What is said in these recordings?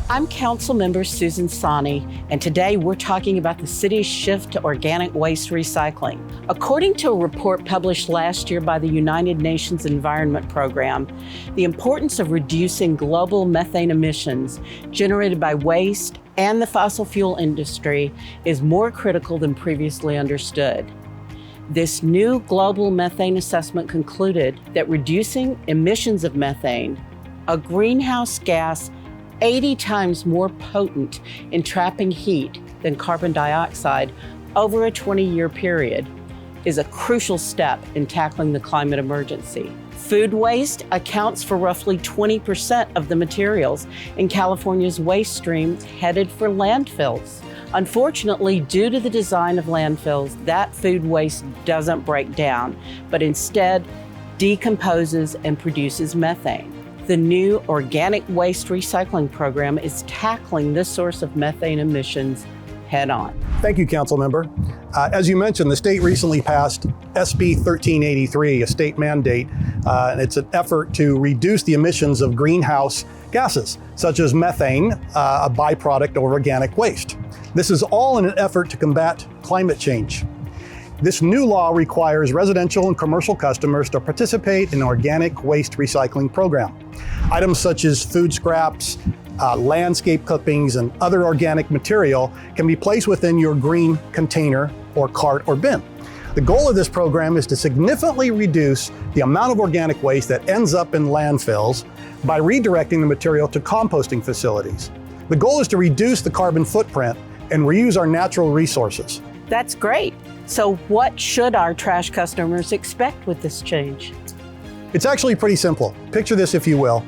I'm Council Member Susan Sonne, and today we're talking about the city's shift to organic waste recycling. According to a report published last year by the United Nations Environment Program, the importance of reducing global methane emissions generated by waste and the fossil fuel industry is more critical than previously understood. This new global methane assessment concluded that reducing emissions of methane, a greenhouse gas 80 times more potent in trapping heat than carbon dioxide over a 20-year period, is a crucial step in tackling the climate emergency. Food waste accounts for roughly 20% of the materials in California's waste streams headed for landfills. Unfortunately, due to the design of landfills, that food waste doesn't break down, but instead decomposes and produces methane. The new organic waste recycling program is tackling this source of methane emissions head on. Thank you, Council Member. As you mentioned, the state recently passed SB 1383, a state mandate, and it's an effort to reduce the emissions of greenhouse gases, such as methane, a byproduct of organic waste. This is all in an effort to combat climate change. This new law requires residential and commercial customers to participate in an organic waste recycling program. Items such as food scraps, landscape clippings, and other organic material can be placed within your green container or cart or bin. The goal of this program is to significantly reduce the amount of organic waste that ends up in landfills by redirecting the material to composting facilities. The goal is to reduce the carbon footprint and reuse our natural resources. That's great. So what should our trash customers expect with this change? It's actually pretty simple. Picture this, if you will.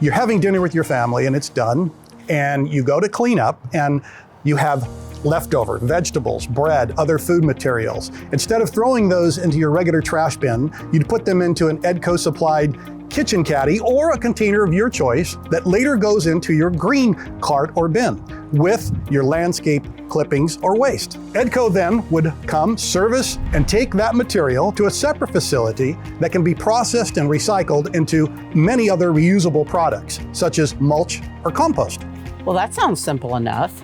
You're having dinner with your family and it's done, and you go to clean up and you have leftover vegetables, bread, other food materials. Instead of throwing those into your regular trash bin, you'd put them into an EDCO supplied kitchen caddy or a container of your choice that later goes into your green cart or bin with your landscape clippings or waste. EDCO then would come, service, and take that material to a separate facility that can be processed and recycled into many other reusable products, such as mulch or compost. Well, that sounds simple enough.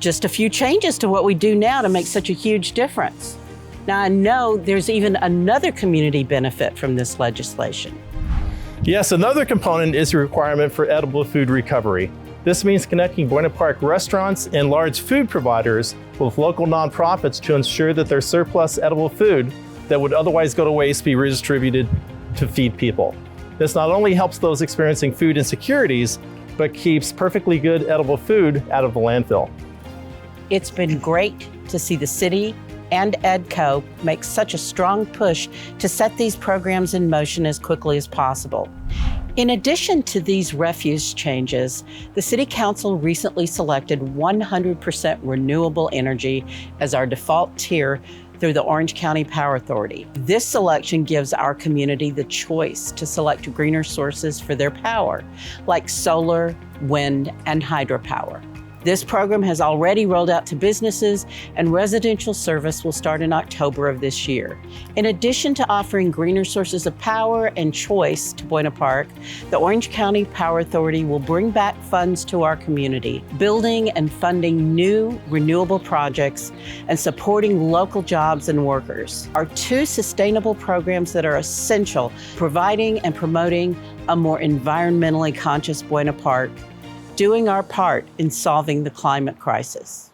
Just a few changes to what we do now to make such a huge difference. Now, I know there's even another community benefit from this legislation. Yes, another component is the requirement for edible food recovery. This means connecting Buena Park restaurants and large food providers with local nonprofits to ensure that their surplus edible food that would otherwise go to waste be redistributed to feed people. This not only helps those experiencing food insecurities, but keeps perfectly good edible food out of the landfill. It's been great to see the city and EDCO make such a strong push to set these programs in motion as quickly as possible. In addition to these refuse changes, the City Council recently selected 100% renewable energy as our default tier through the Orange County Power Authority. This selection gives our community the choice to select greener sources for their power, like solar, wind, and hydropower. This program has already rolled out to businesses, and residential service will start in October of this year. In addition to offering greener sources of power and choice to Buena Park, the Orange County Power Authority will bring back funds to our community, building and funding new renewable projects and supporting local jobs and workers. Our two sustainable programs that are essential, providing and promoting a more environmentally conscious Buena Park, doing our part in solving the climate crisis.